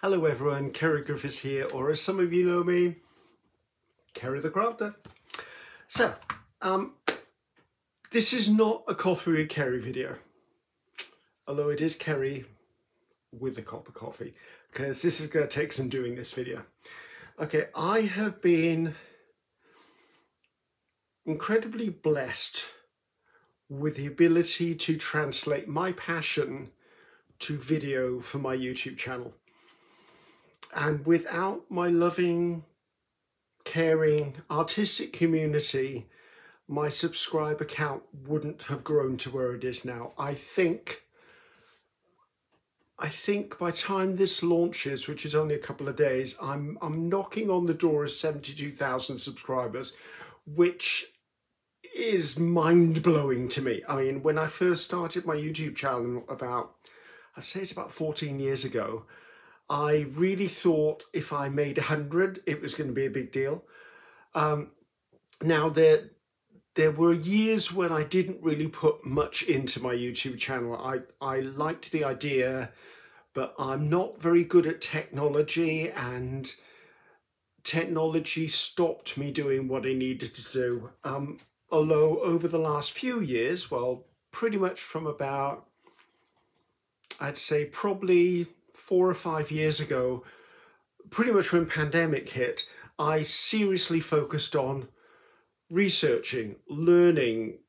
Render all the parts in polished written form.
Hello everyone, Ceri Griffiths here, or as some of you know me, Ceri the Crafter. So, this is not a coffee with Ceri video, although it is Ceri with a cup of coffee, because this is going to take some doing this video. Okay, I have been incredibly blessed with the ability to translate my passion to video for my YouTube channel. And without my loving, caring, artistic community, my subscriber count wouldn't have grown to where it is now. I think by the time this launches, which is only a couple of days, I'm knocking on the door of 72,000 subscribers, which is mind-blowing to me. I mean, when I first started my YouTube channel I'd say it's about 14 years ago, I really thought if I made 100, it was going to be a big deal. Now, there were years when I didn't really put much into my YouTube channel. I liked the idea, but I'm not very good at technology, and technology stopped me doing what I needed to do. Although over the last few years, well, pretty much from about, I'd say probably 4 or 5 years ago, pretty much when pandemic hit, I seriously focused on researching, learning,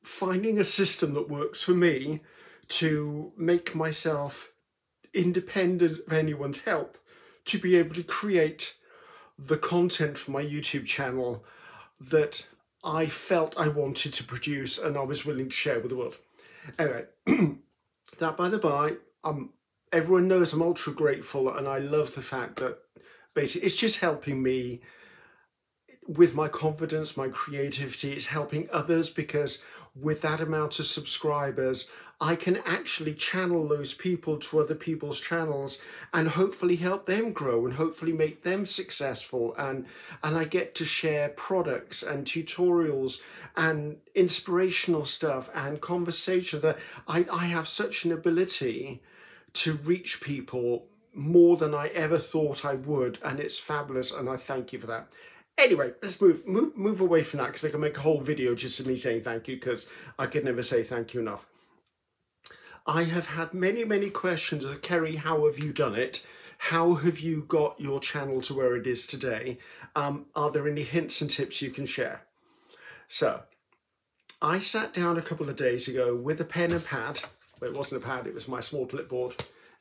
finding a system that works for me to make myself independent of anyone's help, to be able to create the content for my YouTube channel that I felt I wanted to produce and I was willing to share with the world. Anyway, that by the by, everyone knows I'm ultra grateful, and I love the fact that basically it's just helping me with my confidence, my creativity. It's helping others, because with that amount of subscribers, I can actually channel those people to other people's channels and hopefully help them grow and hopefully make them successful. And I get to share products and tutorials and inspirational stuff and conversation that I have such an ability to reach people more than I ever thought I would, and it's fabulous, and I thank you for that. Anyway, let's move away from that, because I can make a whole video just of me saying thank you, because I could never say thank you enough. I have had many questions of Ceri, how have you done it? How have you got your channel to where it is today? Are there any hints and tips you can share? So, I sat down a couple of days ago with a pen and pad. Well, it wasn't a pad, it was my small clipboard,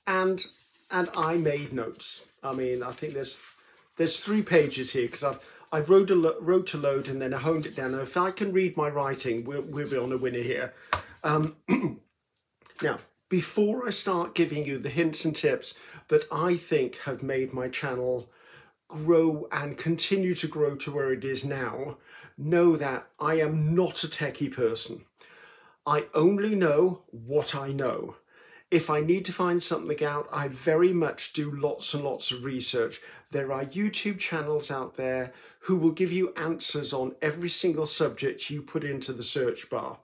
and I made notes. I mean, I think there's 3 pages here, because I wrote a load and then I honed it down. And if I can read my writing, we'll be on a winner here. Now, before I start giving you the hints and tips that I think have made my channel grow and continue to grow to where it is now, know that I am not a techie person. I only know what I know. If I need to find something out, I very much do lots and lots of research. There are YouTube channels out there who will give you answers on every single subject you put into the search bar.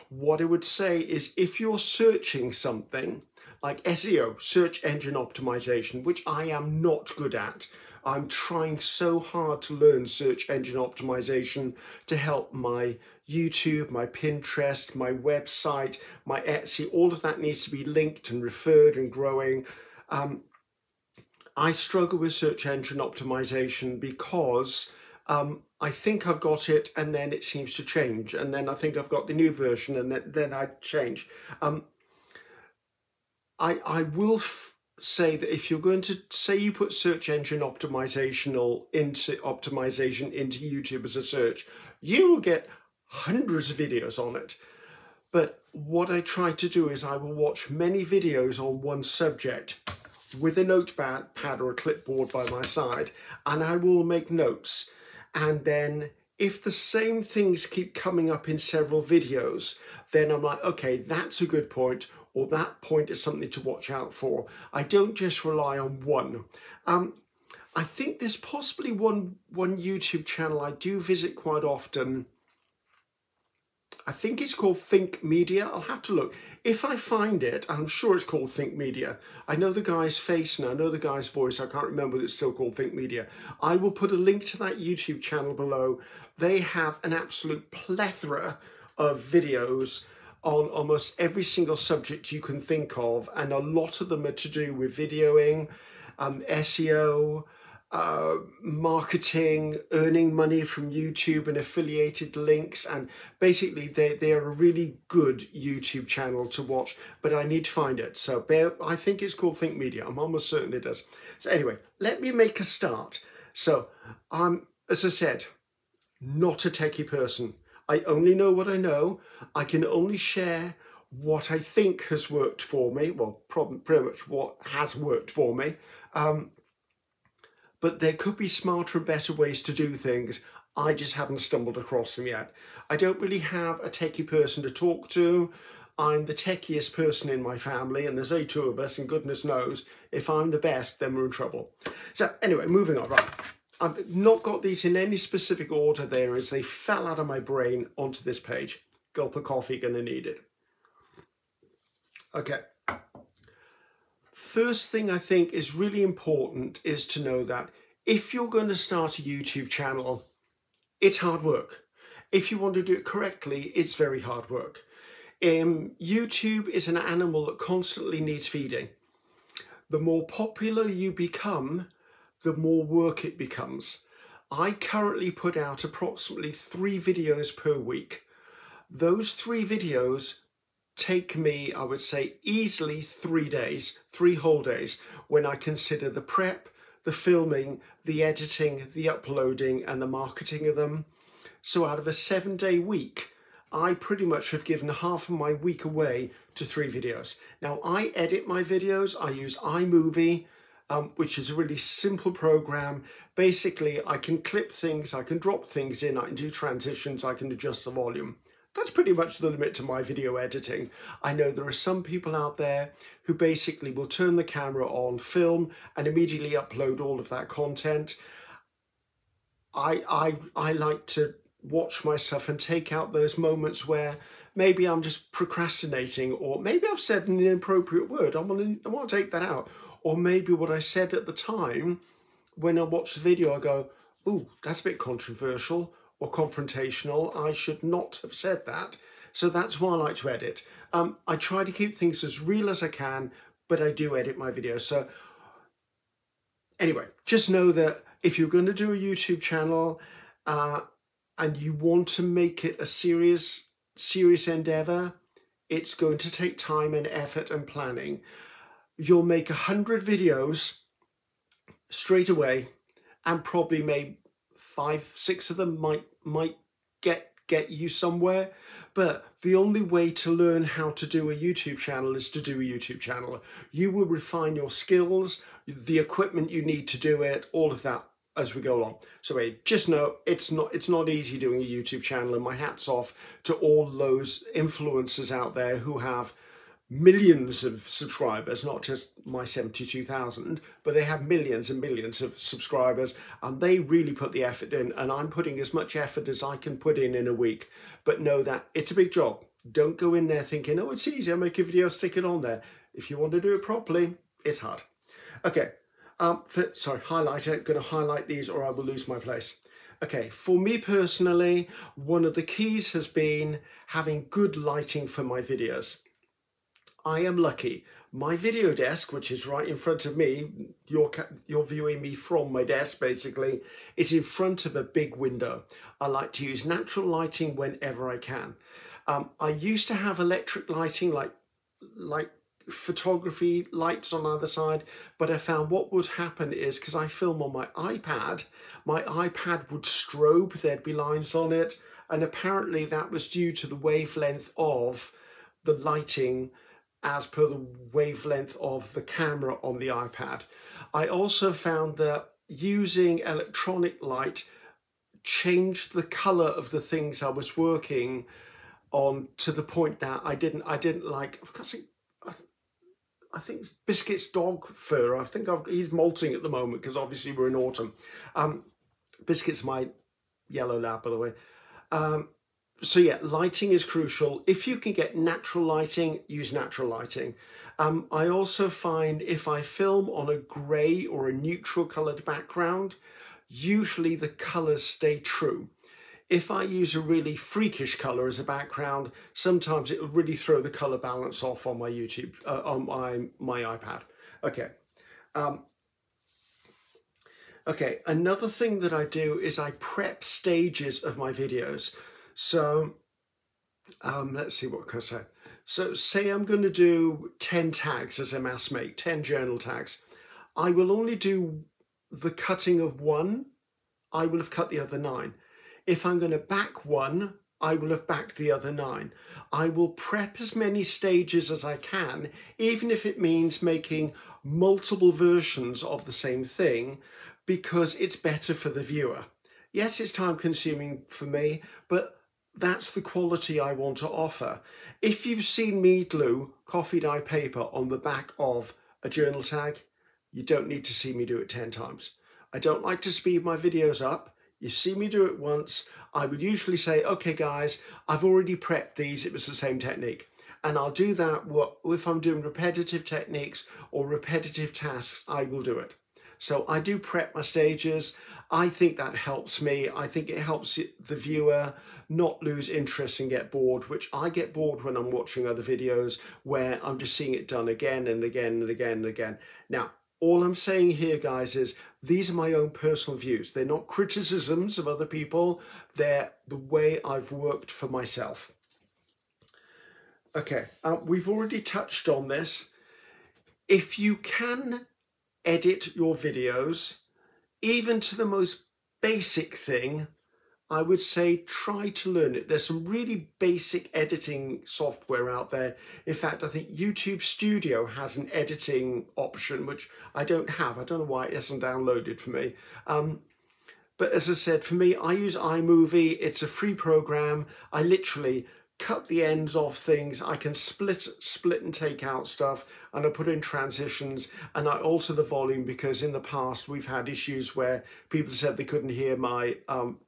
What I would say is, if you're searching something like SEO, search engine optimization, which I am not good at, I'm trying so hard to learn search engine optimization to help my YouTube, my Pinterest, my website, my Etsy. All of that needs to be linked and referred and growing. I struggle with search engine optimization because I think I've got it, and then it seems to change, and then I think I've got the new version, and then I change. I will say that if you're going to say you put search engine optimization into YouTube as a search, you will get hundreds of videos on it. But what I try to do is I will watch many videos on one subject with a notepad or a clipboard by my side, and I will make notes. And then if the same things keep coming up in several videos, then I'm like, okay, that's a good point, or that point is something to watch out for. I don't just rely on one. I think there's possibly one YouTube channel I do visit quite often, I think it's called Think Media. I'll have to look. If I find it, I'm sure it's called Think Media. I know the guy's face and I know the guy's voice. I can't remember whether it's still called Think Media. I will put a link to that YouTube channel below. They have an absolute plethora of videos on almost every single subject you can think of, and a lot of them are to do with videoing, SEO, marketing, earning money from YouTube and affiliated links, and basically they are a really good YouTube channel to watch, but I need to find it. So I think it's called Think Media. I'm almost certain it does. So anyway, let me make a start. So as I said, not a techie person. I only know what I know. I can only share what I think has worked for me. Well, pretty much what has worked for me. But there could be smarter and better ways to do things. I just haven't stumbled across them yet. I don't really have a techie person to talk to. I'm the techiest person in my family, and there's only two of us, and goodness knows, if I'm the best, then we're in trouble. So anyway, moving on, right. I've not got these in any specific order there as they fell out of my brain onto this page. Gulp of coffee, gonna need it. Okay. First thing I think is really important is to know that if you're going to start a YouTube channel, it's hard work. If you want to do it correctly, it's very hard work. YouTube is an animal that constantly needs feeding. The more popular you become, the more work it becomes. I currently put out approximately 3 videos per week. Those 3 videos take me, I would say, easily 3 days, 3 whole days, when I consider the prep, the filming, the editing, the uploading, and the marketing of them. So out of a 7-day week, I pretty much have given half of my week away to 3 videos. Now, I edit my videos. I use iMovie, which is a really simple program. Basically, I can clip things, I can drop things in, I can do transitions, I can adjust the volume. That's pretty much the limit to my video editing. I know there are some people out there who basically will turn the camera on, film, and immediately upload all of that content. I like to watch myself and take out those moments where maybe I'm just procrastinating, or maybe I've said an inappropriate word. I want to take that out. Or maybe what I said at the time, when I watch the video, I go, ooh, that's a bit controversial or confrontational. I should not have said that. So that's why I like to edit. I try to keep things as real as I can, but I do edit my videos. So anyway, just know that if you're going to do a YouTube channel and you want to make it a serious endeavor, it's going to take time and effort and planning. You'll make 100 videos straight away, and probably maybe 5, 6 of them might get you somewhere. But the only way to learn how to do a YouTube channel is to do a YouTube channel. You will refine your skills, the equipment you need to do it, all of that as we go along. So wait, just know it's not easy doing a YouTube channel, and my hat's off to all those influencers out there who have millions of subscribers, not just my 72,000, but they have millions and millions of subscribers, and they really put the effort in, and I'm putting as much effort as I can put in a week. But know that it's a big job. Don't go in there thinking, oh, it's easy, I'll make a video, stick it on there. If you want to do it properly, it's hard. Okay, highlighter, going to highlight these or I will lose my place. Okay, for me personally, one of the keys has been having good lighting for my videos. I am lucky. My video desk, which is right in front of me, you're viewing me from my desk basically, is in front of a big window. I like to use natural lighting whenever I can. I used to have electric lighting, like photography lights on either side, but I found what would happen is, because I film on my iPad would strobe, there'd be lines on it, and apparently that was due to the wavelength of the lighting as per the wavelength of the camera on the iPad. I also found that using electronic light changed the color of the things I was working on, to the point that I didn't like, I think it's Biscuit's dog fur. I think he's molting at the moment because obviously we're in autumn. Biscuit's my yellow lab, by the way. So yeah, lighting is crucial. If you can get natural lighting, use natural lighting. I also find if I film on a grey or a neutral coloured background, usually the colours stay true. If I use a really freakish colour as a background, sometimes it'll really throw the colour balance off on my YouTube, on my iPad. Okay. Okay, another thing that I do is I prep stages of my videos. So let's see, what can I say? So say I'm going to do 10 tags as a mass make, 10 journal tags. I will only do the cutting of one. I will have cut the other 9. If I'm going to back one, I will have backed the other 9. I will prep as many stages as I can, even if it means making multiple versions of the same thing, because it's better for the viewer. Yes, it's time consuming for me, but that's the quality I want to offer. If you've seen me glue coffee dye paper on the back of a journal tag, you don't need to see me do it 10 times. I don't like to speed my videos up. You see me do it once, I would usually say, okay guys, I've already prepped these, it was the same technique. And I'll do that if I'm doing repetitive techniques or repetitive tasks, I will do it. So I do prep my stages. I think that helps me. I think it helps the viewer not lose interest and get bored, which I get bored when I'm watching other videos where I'm just seeing it done again and again and again and again. Now, all I'm saying here, guys, is these are my own personal views. They're not criticisms of other people. They're the way I've worked for myself. Okay, we've already touched on this. If you can edit your videos, even to the most basic thing, I would say try to learn it. There's some really basic editing software out there. In fact, I think YouTube Studio has an editing option, which I don't have. I don't know why it hasn't downloaded for me. But as I said, for me, I use iMovie. It's a free program. I literally cut the ends off things. I can split and take out stuff, and I put in transitions, and I alter the volume, because in the past we've had issues where people said they couldn't hear my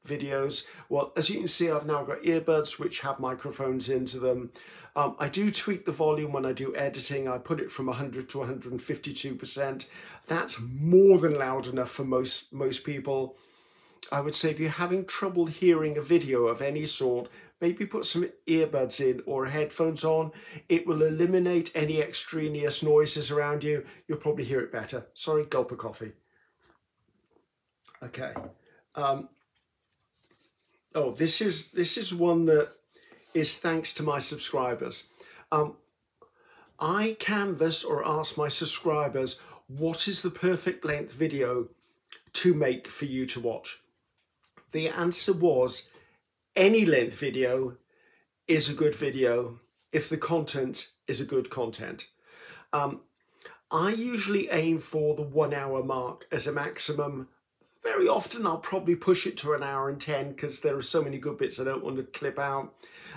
videos. Well, as you can see, I've now got earbuds which have microphones into them. I do tweak the volume when I do editing. I put it from 100 to 152%. That's more than loud enough for most people. I would say if you're having trouble hearing a video of any sort, maybe put some earbuds in or headphones on. It will eliminate any extraneous noises around you. You'll probably hear it better. Sorry, gulp of coffee. Okay. Oh, this is one that is thanks to my subscribers. I canvassed or asked my subscribers, what is the perfect length video to make for you to watch? The answer was any length video is a good video if the content is a good content. I usually aim for the 1 hour mark as a maximum. Very often I'll probably push it to 1 hour and 10 because there are so many good bits I don't want to clip out.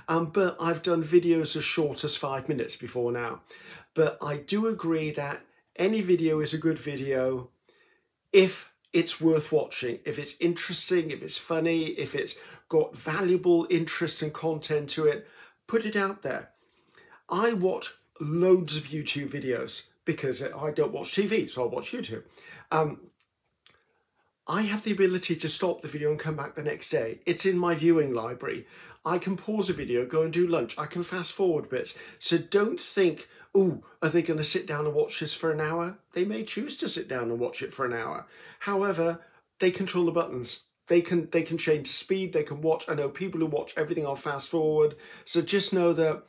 But I've done videos as short as 5 minutes before now. But I do agree that any video is a good video if it's worth watching, if it's interesting, if it's funny, if it's got valuable interest and content to it, put it out there. I watch loads of YouTube videos because I don't watch TV, so I watch YouTube. I have the ability to stop the video and come back the next day. It's in my viewing library. I can pause a video, go and do lunch. I can fast forward bits. So don't think, oh, are they going to sit down and watch this for an hour? They may choose to sit down and watch it for an hour. However, they control the buttons. They can change the speed, they can watch. I know people who watch everything on fast forward. So just know that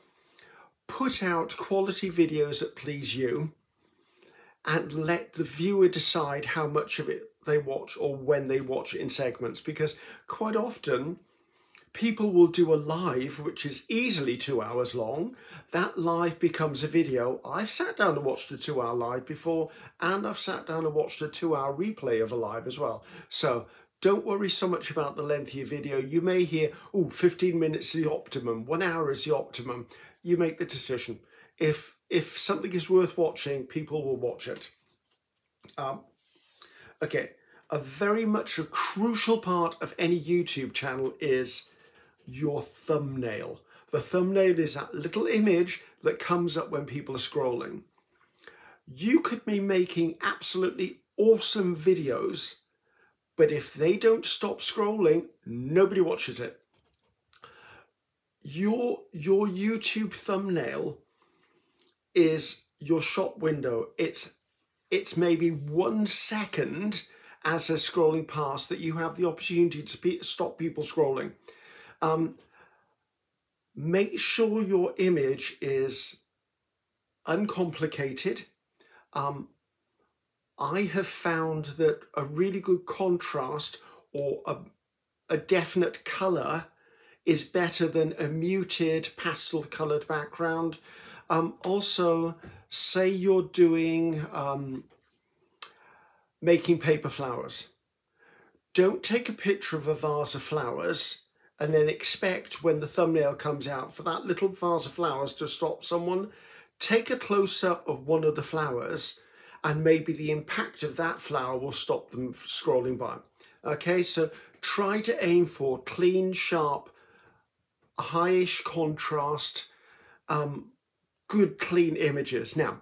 put out quality videos that please you and let the viewer decide how much of it they watch or when they watch it in segments, because quite often people will do a live which is easily 2 hours long. That live becomes a video. I've sat down and watched a 2 hour live before, and I've sat down and watched a 2 hour replay of a live as well. So don't worry so much about the length of your video. You may hear, oh, 15 minutes is the optimum, 1 hour is the optimum. You make the decision. If something is worth watching, people will watch it. Okay, a very much a crucial part of any YouTube channel is your thumbnail. The thumbnail is that little image that comes up when people are scrolling. You could be making absolutely awesome videos, but if they don't stop scrolling, nobody watches it. Your YouTube thumbnail is your shop window. It's maybe 1 second as they're scrolling past that you have the opportunity to stop people scrolling. Make sure your image is uncomplicated. I have found that a really good contrast or a definite colour is better than a muted pastel coloured background. Also, say you're doing making paper flowers. Don't take a picture of a vase of flowers and then expect when the thumbnail comes out for that little vase of flowers to stop someone. Take a close-up of one of the flowers and maybe the impact of that flower will stop them scrolling by. Okay, so try to aim for clean, sharp, highish contrast, good clean images. Now,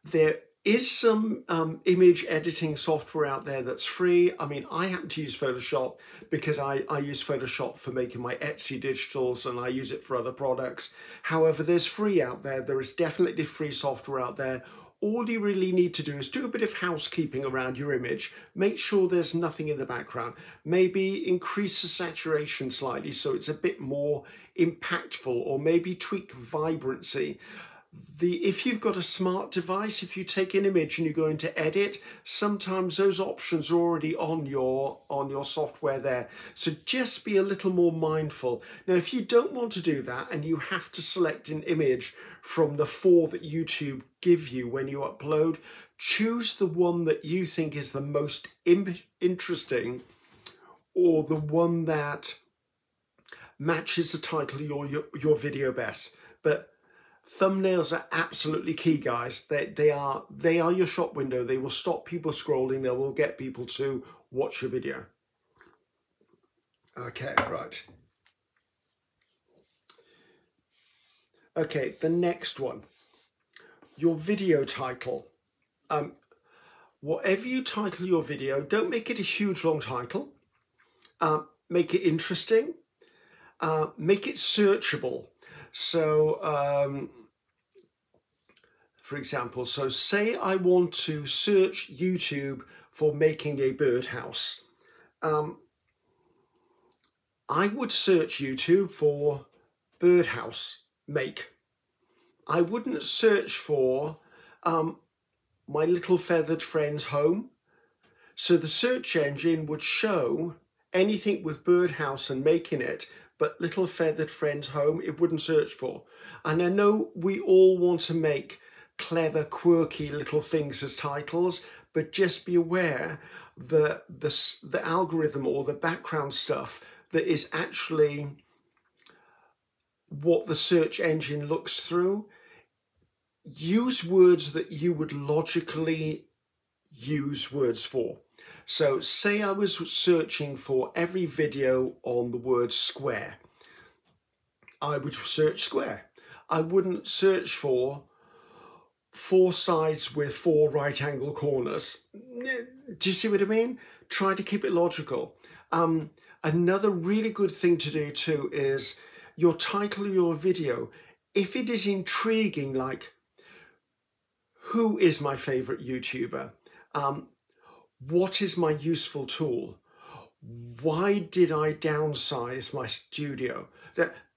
there is some image editing software out there that's free. I mean, I happen to use Photoshop because I use Photoshop for making my Etsy digitals and I use it for other products. However, there's free out there. There is definitely free software out there. All you really need to do is do a bit of housekeeping around your image. Make sure there's nothing in the background. Maybe increase the saturation slightly so it's a bit more impactful, or maybe tweak vibrancy. If you've got a smart device, if you take an image and you're going to edit, sometimes those options are already on your software there. So just be a little more mindful. Now, if you don't want to do that and you have to select an image from the 4 that YouTube give you when you upload, choose the one that you think is the most interesting, or the one that matches the title of your video best. But thumbnails are absolutely key, guys. They are your shop window. They will stop people scrolling. They will get people to watch your video. Okay, right. Okay, the next one, your video title. Whatever you title your video, don't make it a huge long title. Make it interesting. Make it searchable. So, for example, so say I want to search YouTube for making a birdhouse. I would search YouTube for birdhouse make. I wouldn't search for my little feathered friend's home. So the search engine would show anything with birdhouse and making it, but little feathered friend's home, it wouldn't search for. And I know we all want to make clever, quirky little things as titles, but just be aware that the algorithm or the background stuff that is actually what the search engine looks through, use words that you would logically use words for. So say I was searching for every video on the word square. I would search square. I wouldn't search for 4 sides with 4 right angle corners. Do you see what I mean? Try to keep it logical. Another really good thing to do too is your title of your video. If it is intriguing, like, who is my favorite YouTuber? What is my useful tool? Why did I downsize my studio?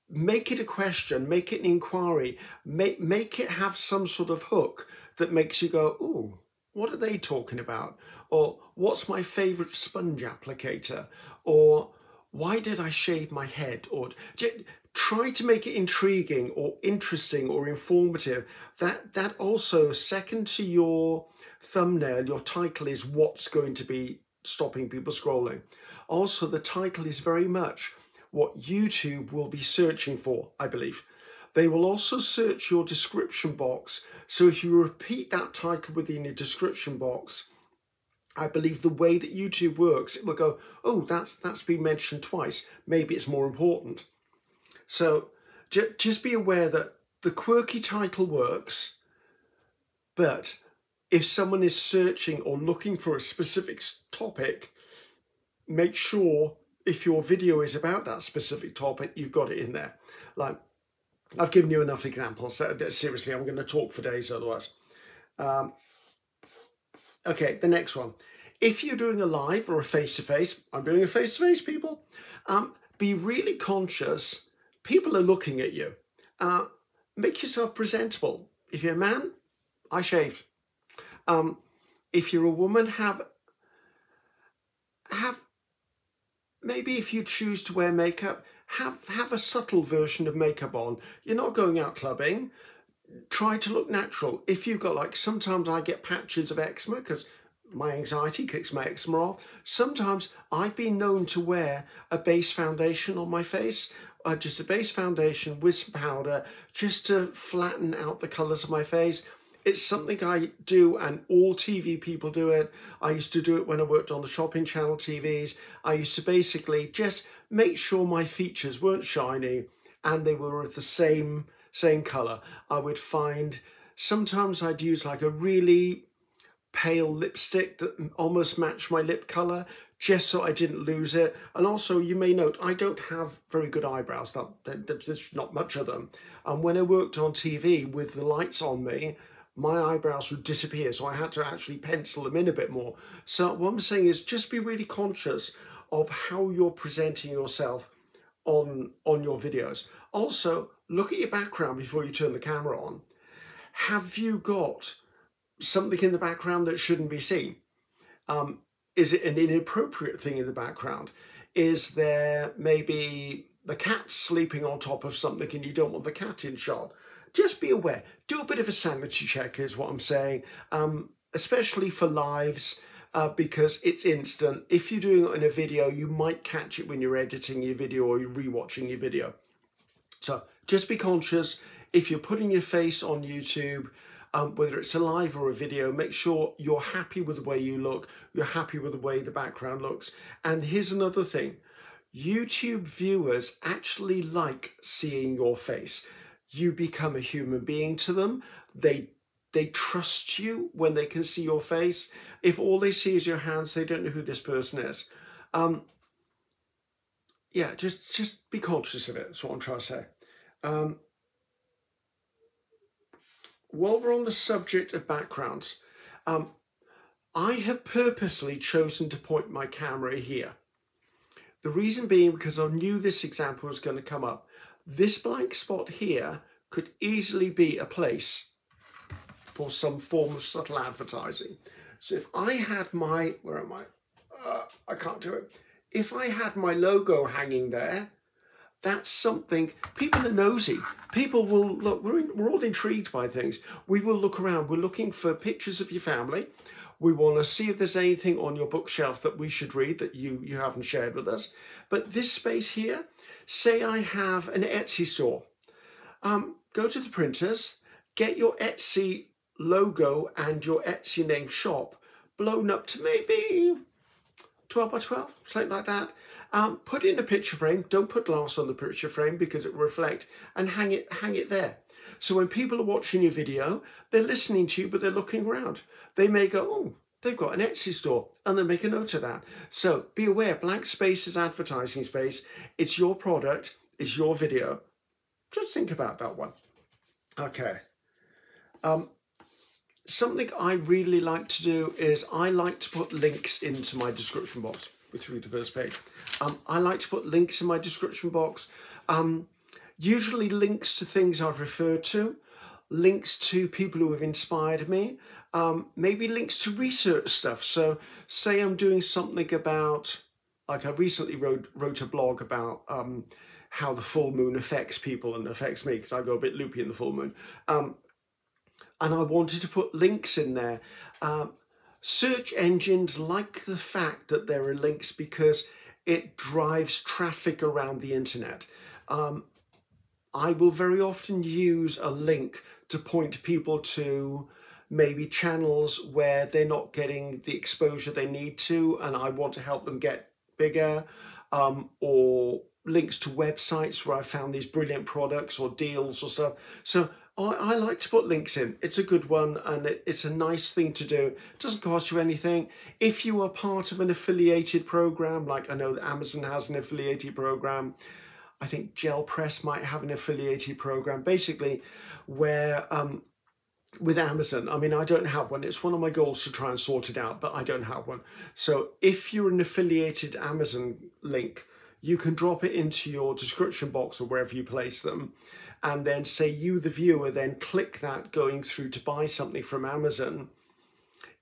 Make it a question, make it an inquiry, make it have some sort of hook that makes you go, ooh, what are they talking about? Or what's my favorite sponge applicator? Or why did I shave my head? Or try to make it intriguing or interesting or informative. That also, second to your thumbnail, your title is what's going to be stopping people scrolling. Also, the title is very much what YouTube will be searching for, I believe. They will also search your description box. So if you repeat that title within your description box, I believe the way that YouTube works, it will go, oh, that's been mentioned twice. Maybe it's more important. So just be aware that the quirky title works, but if someone is searching or looking for a specific topic, make sure if your video is about that specific topic, you've got it in there. Like, I've given you enough examples. Seriously, I'm going to talk for days otherwise. Okay, the next one. If you're doing a live or a face-to-face, I'm doing a face-to-face, people, be really conscious. People are looking at you. Make yourself presentable. If you're a man, I shave. If you're a woman, have maybe if you choose to wear makeup, have a subtle version of makeup on. You're not going out clubbing. Try to look natural. If you've got, like, sometimes I get patches of eczema because my anxiety kicks my eczema off. Sometimes I've been known to wear a base foundation on my face, just a base foundation with some powder, just to flatten out the colours of my face. It's something I do, and all TV people do it. I used to do it when I worked on the shopping channel TVs. I used to basically just make sure my features weren't shiny and they were of the same colour. I would find, sometimes I'd use like a really pale lipstick that almost matched my lip colour, just so I didn't lose it. And also, you may note, I don't have very good eyebrows. There's not much of them. And when I worked on TV with the lights on me, my eyebrows would disappear, so I had to actually pencil them in a bit more. So what I'm saying is just be really conscious of how you're presenting yourself on your videos. Also, look at your background before you turn the camera on. Have you got something in the background that shouldn't be seen? Is it an inappropriate thing in the background? Is there maybe the cat sleeping on top of something and you don't want the cat in shot? Just be aware. Do a bit of a sanity check is what I'm saying, especially for lives, because it's instant. If you're doing it in a video, you might catch it when you're editing your video or you're rewatching your video. So just be conscious. If you're putting your face on YouTube, whether it's a live or a video, make sure you're happy with the way you look, you're happy with the way the background looks. And here's another thing. YouTube viewers actually like seeing your face. You become a human being to them. They trust you when they can see your face. If all they see is your hands, they don't know who this person is. Yeah, just be conscious of it. That's what I'm trying to say. While we're on the subject of backgrounds, I have purposely chosen to point my camera here. The reason being because I knew this example was going to come up. This blank spot here could easily be a place for some form of subtle advertising. So if I had my, where am I? I can't do it. If I had my logo hanging there, that's something, people are nosy. People will look, we're all intrigued by things. We will look around, we're looking for pictures of your family. We want to see if there's anything on your bookshelf that we should read that you haven't shared with us. But this space here, say I have an Etsy store. Go to the printers, get your Etsy logo and your Etsy name shop blown up to maybe 12 by 12, something like that. Put it in a picture frame. Don't put glass on the picture frame because it will reflect, and hang it there. So when people are watching your video, they're listening to you, but they're looking around. They may go, oh, they've got an Etsy store, and they make a note of that. So be aware, blank space is advertising space. It's your product, it's your video. Just think about that one. Okay. Something I really like to do is I like to put links into my description box through the first page. I like to put links in my description box. Usually links to things I've referred to, links to people who have inspired me, maybe links to research stuff. So say I'm doing something about, like I recently wrote a blog about how the full moon affects people and affects me because I go a bit loopy in the full moon. And I wanted to put links in there. Search engines like the fact that there are links because it drives traffic around the internet. I will very often use a link to point people to maybe channels where they're not getting the exposure they need to, and I want to help them get bigger, or links to websites where I found these brilliant products or deals or stuff. So I like to put links in. It's a good one, and it's a nice thing to do. It doesn't cost you anything. If you are part of an affiliated program, like I know that Amazon has an affiliated program, I think Gel Press might have an affiliated program, basically where with Amazon, I mean, I don't have one. It's one of my goals to try and sort it out, but I don't have one. So if you're an affiliated Amazon link, you can drop it into your description box or wherever you place them, and then say you, the viewer, then click that going through to buy something from Amazon.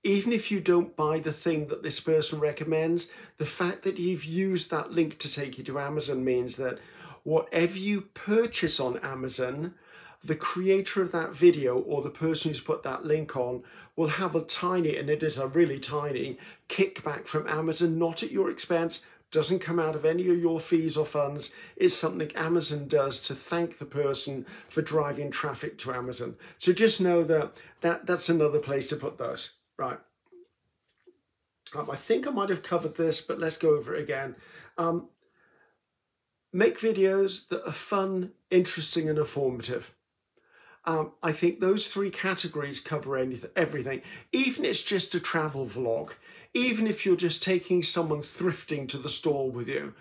Even if you don't buy the thing that this person recommends, the fact that you've used that link to take you to Amazon means that whatever you purchase on Amazon, the creator of that video or the person who's put that link on will have a tiny, and it is a really tiny, kickback from Amazon, not at your expense, doesn't come out of any of your fees or funds. It's something Amazon does to thank the person for driving traffic to Amazon. So just know that that's another place to put those. Right. I think I might have covered this, but let's go over it again. Make videos that are fun, interesting, and informative. I think those three categories cover everything. Even if it's just a travel vlog, even if you're just taking someone thrifting to the store with you,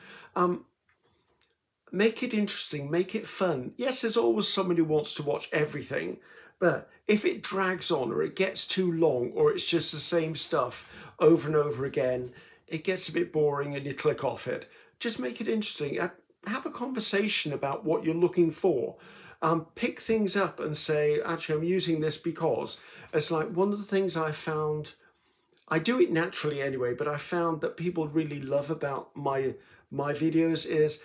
make it interesting, make it fun. Yes, there's always someone who wants to watch everything, but if it drags on or it gets too long or it's just the same stuff over and over again, it gets a bit boring and you click off it. Just make it interesting. Have a conversation about what you're looking for. Pick things up and say, actually, I'm using this because it's like one of the things I found, I do it naturally anyway, but I found that people really love about my videos is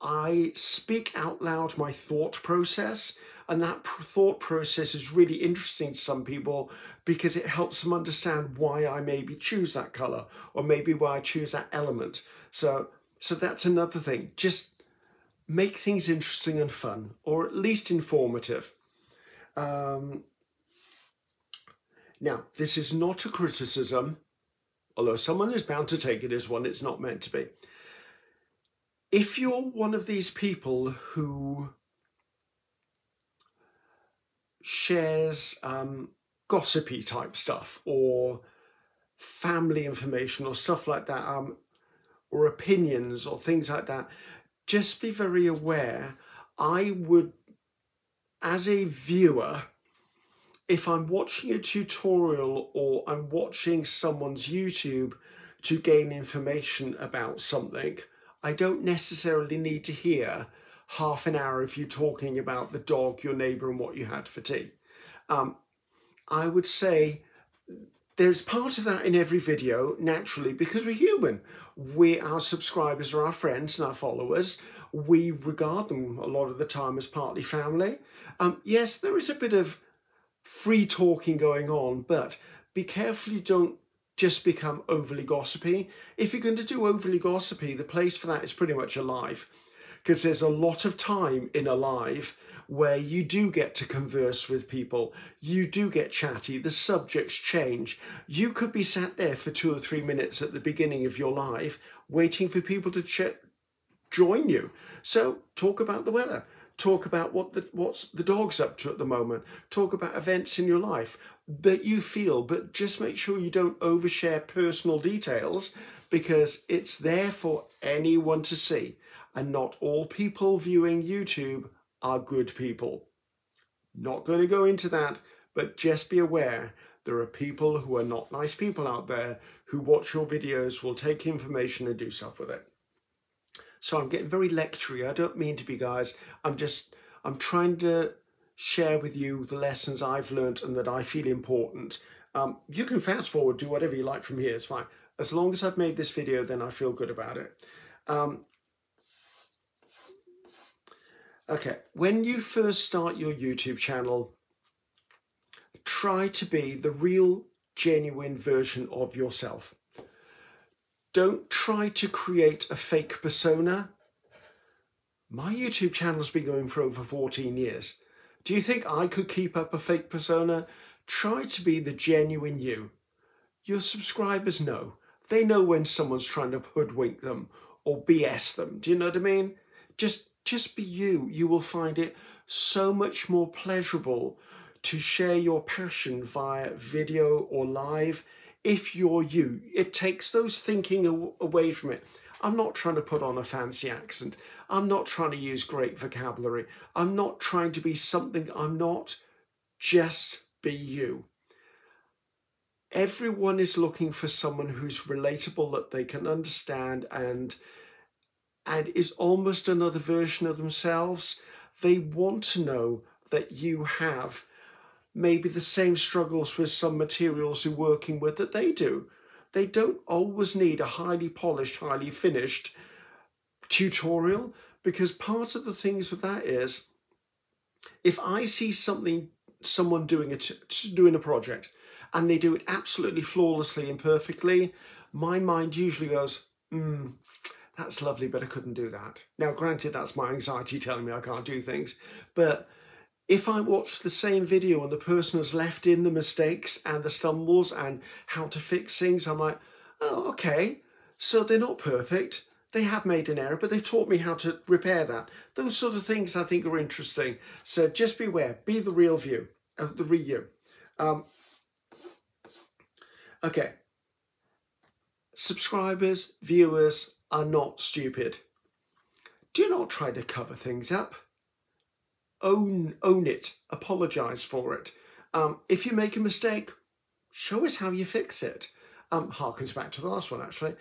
I speak out loud my thought process, and that thought process is really interesting to some people because it helps them understand why I maybe choose that color or maybe why I choose that element. So that's another thing. Just make things interesting and fun, or at least informative. Now, this is not a criticism, although someone is bound to take it as one. It's not meant to be. If you're one of these people who shares gossipy type stuff or family information or stuff like that, or opinions or things like that, just be very aware. I would, as a viewer, if I'm watching a tutorial or I'm watching someone's YouTube to gain information about something, I don't necessarily need to hear half an hour of you talking about the dog, your neighbour, and what you had for tea. I would say there's part of that in every video, naturally, because we're human. Our subscribers are our friends and our followers. We regard them a lot of the time as partly family. Yes, there is a bit of free talking going on, but be careful you don't just become overly gossipy. If you're going to do overly gossipy, the place for that is pretty much a live, because there's a lot of time in a live where you do get to converse with people, you do get chatty, the subjects change. You could be sat there for 2 or 3 minutes at the beginning of your live waiting for people to join you. So talk about the weather, talk about what's the dog's up to at the moment, talk about events in your life that you feel, but just make sure you don't overshare personal details, because it's there for anyone to see, and not all people viewing YouTube are good people. Not going to go into that, but just be aware there are people who are not nice people out there who watch your videos, will take information and do stuff with it. So I'm getting very lectury. I don't mean to be, guys. I'm trying to share with you the lessons I've learned and that I feel important. You can fast forward, do whatever you like from here, it's fine. As long as I've made this video, then I feel good about it. Okay, when you first start your YouTube channel, try to be the real, genuine version of yourself. Don't try to create a fake persona. My YouTube channel's been going for over 14 years. Do you think I could keep up a fake persona? Try to be the genuine you. Your subscribers know. They know when someone's trying to hoodwink them or BS them. Do you know what I mean? Just be you. You will find it so much more pleasurable to share your passion via video or live if you're you. It takes those thinking away from it. I'm not trying to put on a fancy accent. I'm not trying to use great vocabulary. I'm not trying to be something I'm not. Just be you. Everyone is looking for someone who's relatable, that they can understand, and is almost another version of themselves. They want to know that you have maybe the same struggles with some materials you're working with that they do. They don't always need a highly polished, highly finished tutorial, because part of the things with that is, if I see someone doing a project and they do it absolutely flawlessly and perfectly, my mind usually goes, that's lovely, but I couldn't do that. Now, granted, that's my anxiety telling me I can't do things, but if I watch the same video and the person has left in the mistakes and the stumbles and how to fix things, I'm like, oh, okay, so they're not perfect. They have made an error, but they've taught me how to repair that. Those sort of things I think are interesting. So just beware, be the real you, the real you. Okay, subscribers, viewers are not stupid. Do not try to cover things up. Own it, apologize for it. If you make a mistake, show us how you fix it. Harkens back to the last one, actually.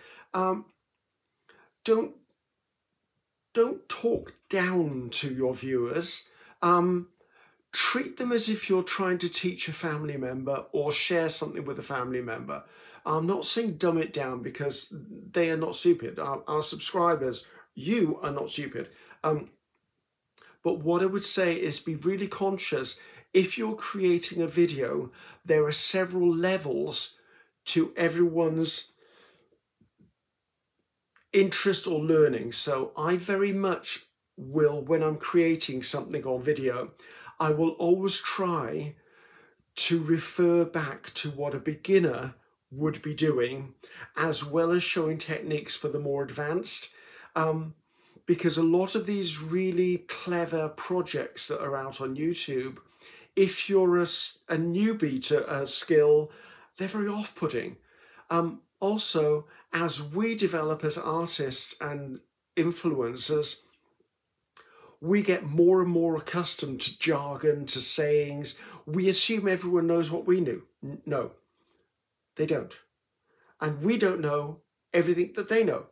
Don't talk down to your viewers. Treat them as if you're trying to teach a family member or share something with a family member. I'm not saying dumb it down, because they are not stupid. Our subscribers, you are not stupid. But what I would say is, be really conscious. If you're creating a video, there are several levels to everyone's interest or learning. So I very much will, when I'm creating something on video, I will always try to refer back to what a beginner would be doing, as well as showing techniques for the more advanced. Because a lot of these really clever projects that are out on YouTube, if you're a newbie to a skill, they're very off-putting. Also, as we develop as artists and influencers, we get more and more accustomed to jargon, to sayings. We assume everyone knows what we knew. No, they don't. And we don't know everything that they know.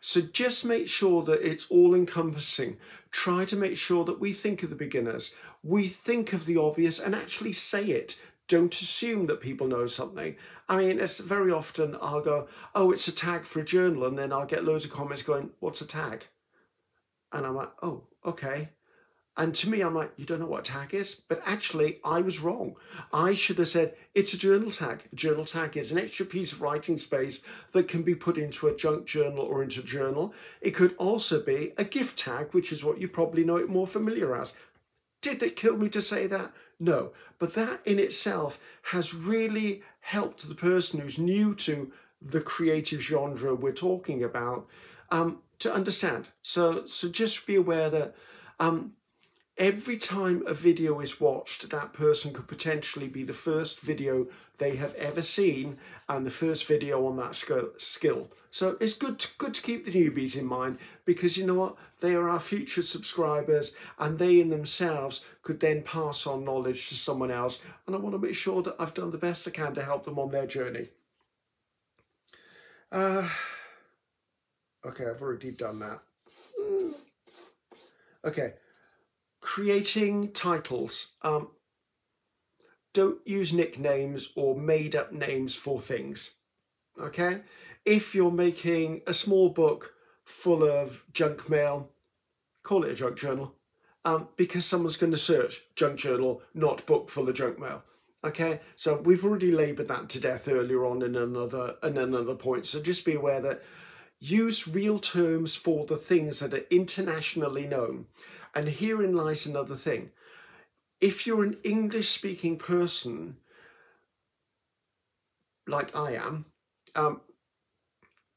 So just make sure that it's all encompassing. Try to make sure that we think of the beginners. We think of the obvious and actually say it. Don't assume that people know something. I mean, it's very often I'll go, oh, it's a tag for a journal. And then I'll get loads of comments going, what's a tag? And I'm like, oh, okay. And to me, I'm like, you don't know what a tag is? But actually, I was wrong. I should have said, it's a journal tag. A journal tag is an extra piece of writing space that can be put into a junk journal or into a journal. It could also be a gift tag, which is what you probably know it more familiar as. Did it kill me to say that? No. But that in itself has really helped the person who's new to the creative genre we're talking about to understand. So just be aware that every time a video is watched, that person could potentially be the first video they have ever seen and the first video on that skill. So it's good to keep the newbies in mind, because you know what? They are our future subscribers, and they in themselves could then pass on knowledge to someone else. And I want to make sure that I've done the best I can to help them on their journey. Okay, I've already done that. Okay. Creating titles. Don't use nicknames or made up names for things. Okay? If you're making a small book full of junk mail, call it a junk journal, because someone's going to search junk journal, not book full of junk mail. Okay? So we've already laboured that to death earlier on in another point. So just be aware that use real terms for the things that are internationally known. And herein lies another thing. If you're an English-speaking person, like I am,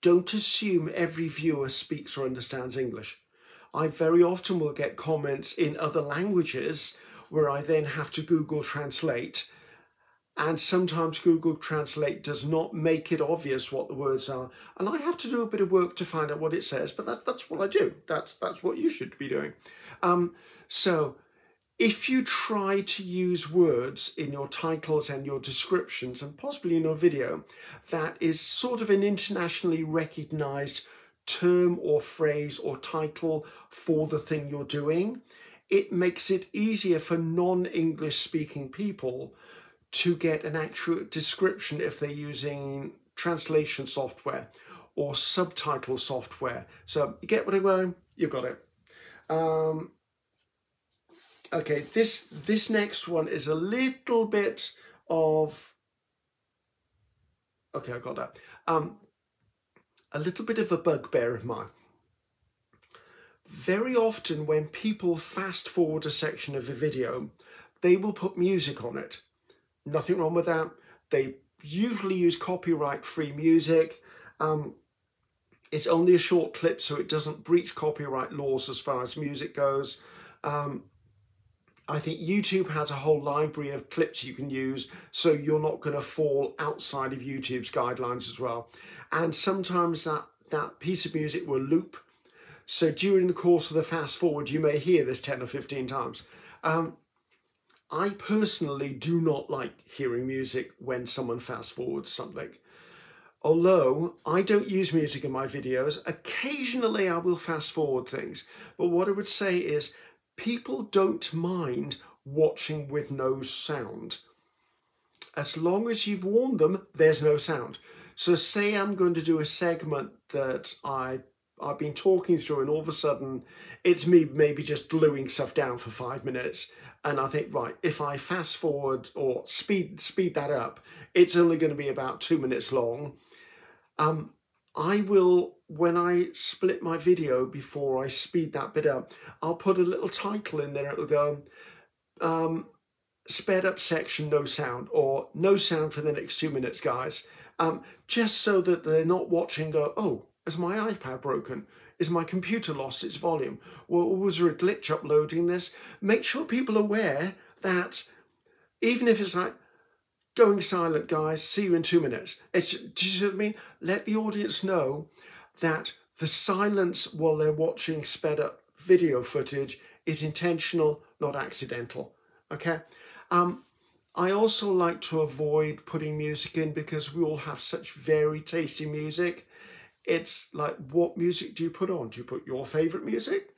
don't assume every viewer speaks or understands English. I very often will get comments in other languages where I then have to Google Translate, and sometimes Google Translate does not make it obvious what the words are, and I have to do a bit of work to find out what it says, but that's what I do. That's what you should be doing. So if you try to use words in your titles and your descriptions, and possibly in your video, that is sort of an internationally recognized term or phrase or title for the thing you're doing, it makes it easier for non-English speaking people to get an accurate description if they're using translation software or subtitle software. So you get what I'm going? You got it. Okay, this next one is a little bit of, okay, I got that. A little bit of a bugbear of mine. Very often when people fast forward a section of a video, they will put music on it. Nothing wrong with that. They usually use copyright-free music. It's only a short clip, so it doesn't breach copyright laws as far as music goes. I think YouTube has a whole library of clips you can use, so you're not going to fall outside of YouTube's guidelines as well. And sometimes that piece of music will loop. So during the course of the fast forward, you may hear this 10 or 15 times. I personally do not like hearing music when someone fast forwards something. Although I don't use music in my videos, occasionally I will fast forward things. But what I would say is people don't mind watching with no sound. As long as you've warned them, there's no sound. So say I'm going to do a segment that I've been talking through and all of a sudden it's me maybe just gluing stuff down for 5 minutes. And I think, right, if I fast forward or speed that up, it's only going to be about 2 minutes long. I will, when I split my video before I speed that bit up, I'll put a little title in there. It'll go, sped up section, no sound, or no sound for the next 2 minutes, guys. Just so that they're not watching go, oh, is my iPad broken? Is my computer lost its volume? Or was there a glitch uploading this? Make sure people are aware that even if it's like, going silent, guys, see you in 2 minutes. Do you see what I mean? Let the audience know that the silence while they're watching sped up video footage is intentional, not accidental, okay? I also like to avoid putting music in because we all have such very tasty music. It's like, what music do you put on? Do you put your favorite music?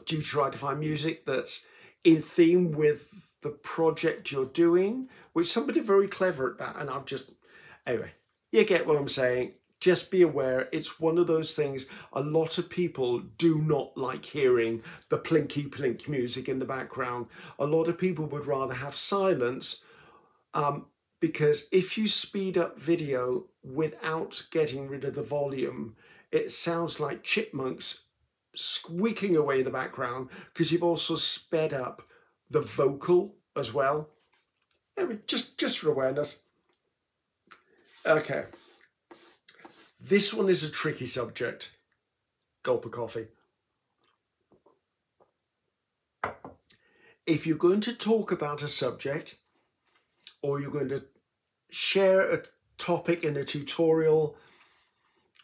Do you try to find music that's in theme with the project you're doing? Which somebody very clever at that, and I've just, anyway, you get what I'm saying. Just be aware, it's one of those things, a lot of people do not like hearing the plinky plink music in the background. A lot of people would rather have silence, because if you speed up video without getting rid of the volume, it sounds like chipmunks squeaking away in the background, because you've also sped up the vocal as well. Anyway, just for awareness. Okay. This one is a tricky subject. Gulp of coffee. If you're going to talk about a subject, or you're going to share a topic in a tutorial,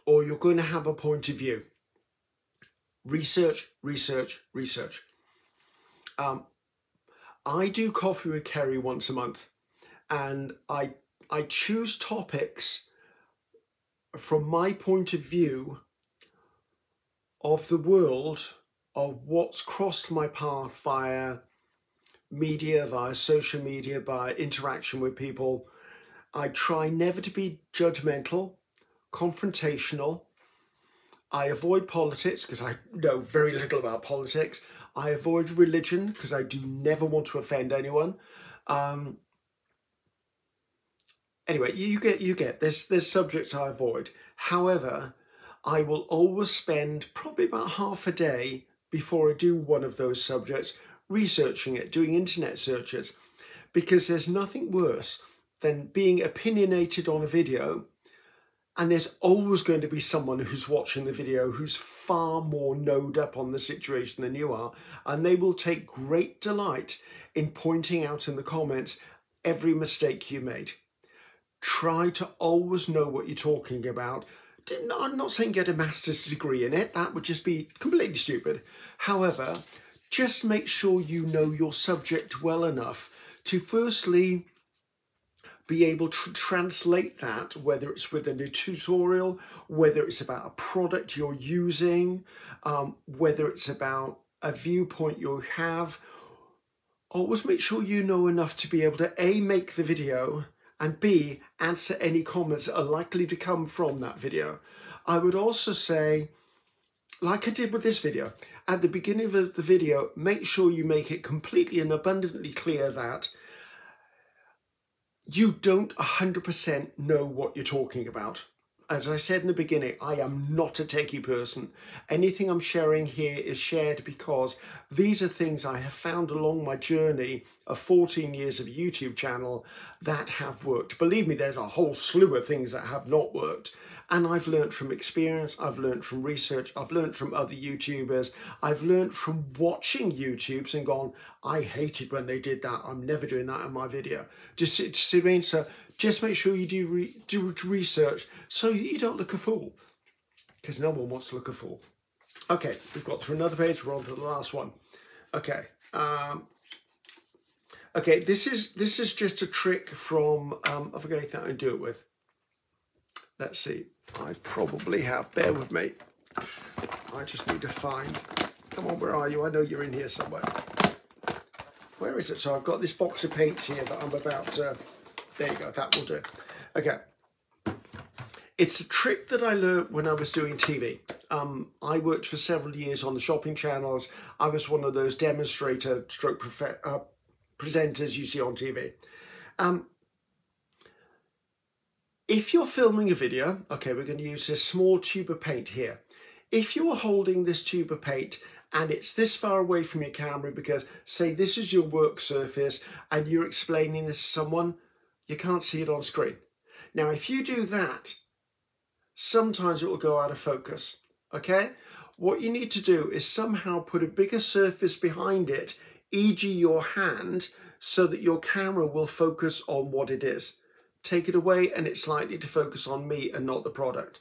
or you're going to have a point of view, research, research, research. I do Coffee with Ceri once a month, and I choose topics from my point of view of the world, of what's crossed my path via media, via social media, by interaction with people. I try never to be judgmental, confrontational. I avoid politics because I know very little about politics. I avoid religion because I do never want to offend anyone. Anyway, you get. There's subjects I avoid. However, I will always spend probably about half a day before I do one of those subjects researching it, doing internet searches, because there's nothing worse than being opinionated on a video. And there's always going to be someone who's watching the video who's far more knowed up on the situation than you are. And they will take great delight in pointing out in the comments every mistake you made. Try to always know what you're talking about. I'm not saying get a master's degree in it. That would just be completely stupid. However, just make sure you know your subject well enough to firstly be able to translate that, whether it's within a tutorial, whether it's about a product you're using, whether it's about a viewpoint you have. Always make sure you know enough to be able to A, make the video, and B, answer any comments that are likely to come from that video. I would also say, like I did with this video, at the beginning of the video, make sure you make it completely and abundantly clear that you don't 100% know what you're talking about. As I said in the beginning, I am not a techie person. Anything I'm sharing here is shared because these are things I have found along my journey of 14 years of a YouTube channel that have worked. Believe me, there's a whole slew of things that have not worked. And I've learned from experience, I've learned from research, I've learned from other YouTubers, I've learned from watching YouTubes and gone, I hated when they did that, I'm never doing that in my video. So just make sure you do research so you don't look a fool, because no one wants to look a fool. Okay, we've got through another page, we're on to the last one. Okay, okay, this is just a trick from, I forget anything I can do it with. Let's see, I probably have, bear with me. I just need to find, come on, where are you? I know you're in here somewhere. Where is it? So I've got this box of paints here that I'm about to, there you go, that will do. Okay. It's a trick that I learned when I was doing TV. I worked for several years on the shopping channels. I was one of those demonstrator stroke presenters you see on TV. If you're filming a video, okay, we're going to use this small tube of paint here. If you're holding this tube of paint and it's this far away from your camera because, say, this is your work surface and you're explaining this to someone, you can't see it on screen. Now, if you do that, sometimes it will go out of focus, okay? What you need to do is somehow put a bigger surface behind it, e.g. your hand, so that your camera will focus on what it is. Take it away and it's likely to focus on me and not the product.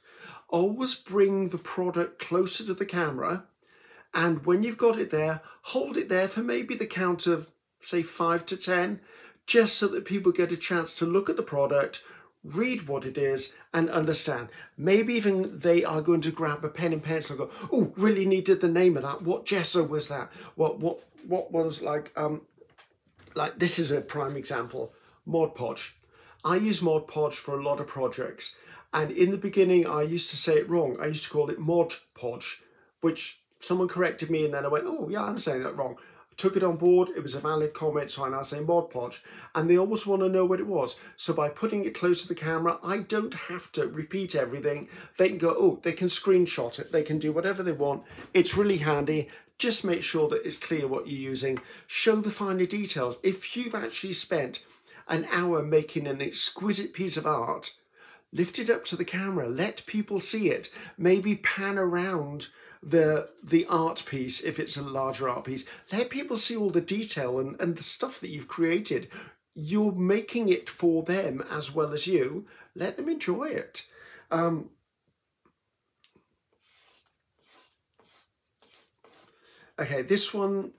Always bring the product closer to the camera, and when you've got it there, hold it there for maybe the count of, say, 5 to 10, just so that people get a chance to look at the product, read what it is, and understand. Maybe even they are going to grab a pen and pencil and go, oh, really needed the name of that. What gesso was that? What was like this is a prime example, Mod Podge. I use Mod Podge for a lot of projects. And in the beginning, I used to say it wrong. I used to call it Mod Podge, which someone corrected me, and then I went, oh yeah, I'm saying that wrong. I took it on board, it was a valid comment, so I now say Mod Podge. And they always want to know what it was. So by putting it close to the camera, I don't have to repeat everything. They can go, oh, they can screenshot it. They can do whatever they want. It's really handy. Just make sure that it's clear what you're using. Show the finer details. If you've actually spent an hour making an exquisite piece of art, lift it up to the camera, let people see it, maybe pan around the art piece if it's a larger art piece. Let people see all the detail and the stuff that you've created. You're making it for them as well as you. Let them enjoy it. Okay, this one,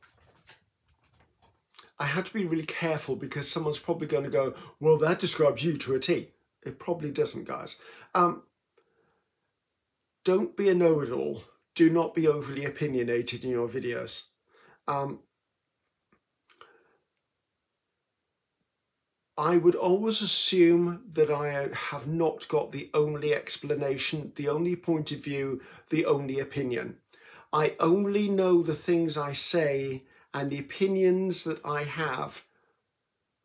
I had to be really careful because someone's probably going to go, well, that describes you to a T. It probably doesn't, guys. Don't be a know-it-all. Do not be overly opinionated in your videos. I would always assume that I have not got the only explanation, the only point of view, the only opinion. I only know the things I say and the opinions that I have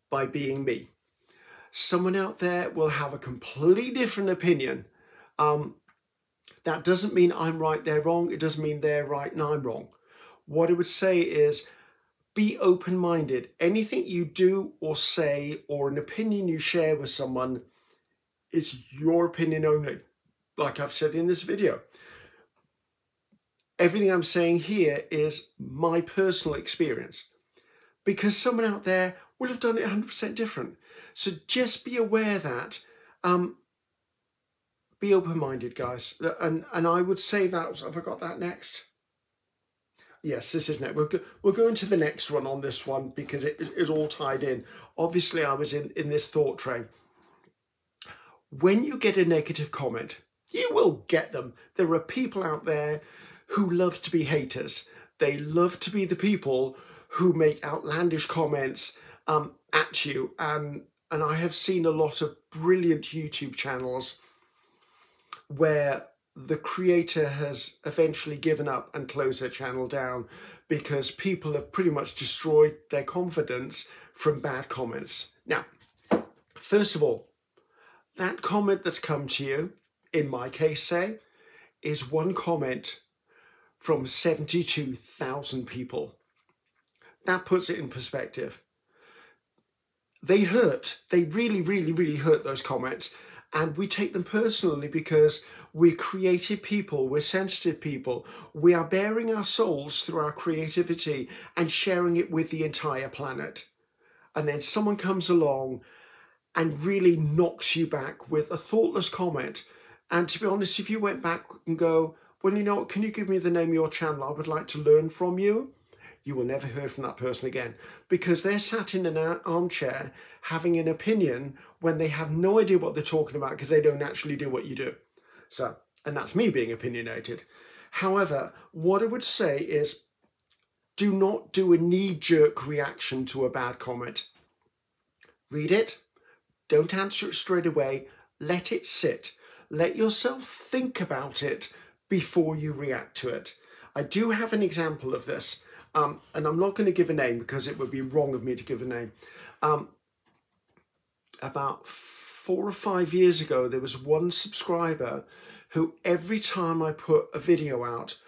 by being me. Someone out there will have a completely different opinion. That doesn't mean I'm right, they're wrong. It doesn't mean they're right and I'm wrong. What I would say is, Be open-minded. Anything you do or say or an opinion you share with someone is your opinion only. Like I've said in this video, everything I'm saying here is my personal experience, because someone out there would have done it 100% different. So just be aware that, be open-minded, guys. And I would say that, have I got that next? Yes, this is next. We'll go into the next one on this one because it is all tied in. Obviously, I was in this thought train. When you get a negative comment, you will get them. There are people out there who love to be haters. They love to be the people who make outlandish comments at you. And I have seen a lot of brilliant YouTube channels where the creator has eventually given up and closed their channel down because people have pretty much destroyed their confidence from bad comments. Now, first of all, that comment that's come to you, in my case, say, is one comment from 72,000 people. That puts it in perspective. They hurt. They really, really, really hurt, those comments. And we take them personally because we're creative people, we're sensitive people. We are bearing our souls through our creativity and sharing it with the entire planet. And then someone comes along and really knocks you back with a thoughtless comment. And to be honest, if you went back and go, well, you know what, can you give me the name of your channel? I would like to learn from you. You will never hear from that person again, because they're sat in an armchair having an opinion when they have no idea what they're talking about because they don't actually do what you do. So, and that's me being opinionated. However, what I would say is, do not do a knee-jerk reaction to a bad comment. Read it. Don't answer it straight away. Let it sit. Let yourself think about it before you react to it. I do have an example of this. And I'm not going to give a name because it would be wrong of me to give a name. About 4 or 5 years ago, there was one subscriber who every time I put a video out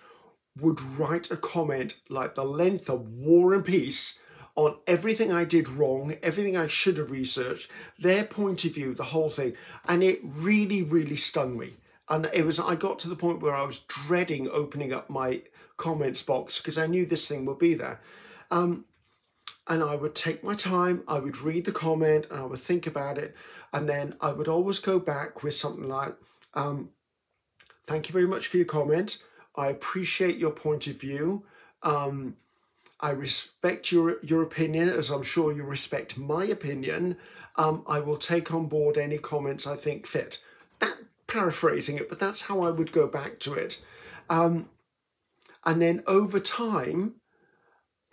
would write a comment like the length of War and Peace on everything I did wrong, everything I should have researched, their point of view, the whole thing. And it really, really stung me. And I got to the point where I was dreading opening up my comments box because I knew this thing would be there. And I would take my time, I would read the comment and I would think about it. And then I would always go back with something like, thank you very much for your comment. I appreciate your point of view. I respect your opinion, as I'm sure you respect my opinion. I will take on board any comments I think fit. Paraphrasing it, but that's how I would go back to it. And then over time,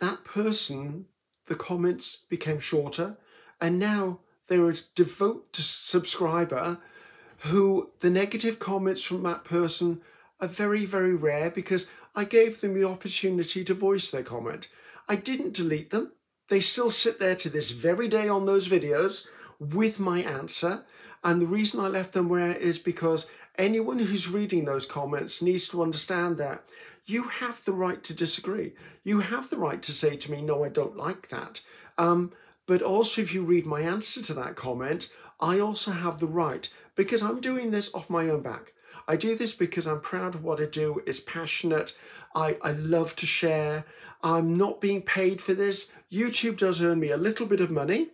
that person, the comments became shorter, and now there is a devout subscriber who the negative comments from that person are very, very rare because I gave them the opportunity to voice their comment. I didn't delete them. They still sit there to this very day on those videos with my answer. And the reason I left them where is because anyone who's reading those comments needs to understand that you have the right to disagree. You have the right to say to me, no, I don't like that. But also if you read my answer to that comment, I also have the right, because I'm doing this off my own back. I do this because I'm proud of what I do. It's passionate. I love to share. I'm not being paid for this. YouTube does earn me a little bit of money.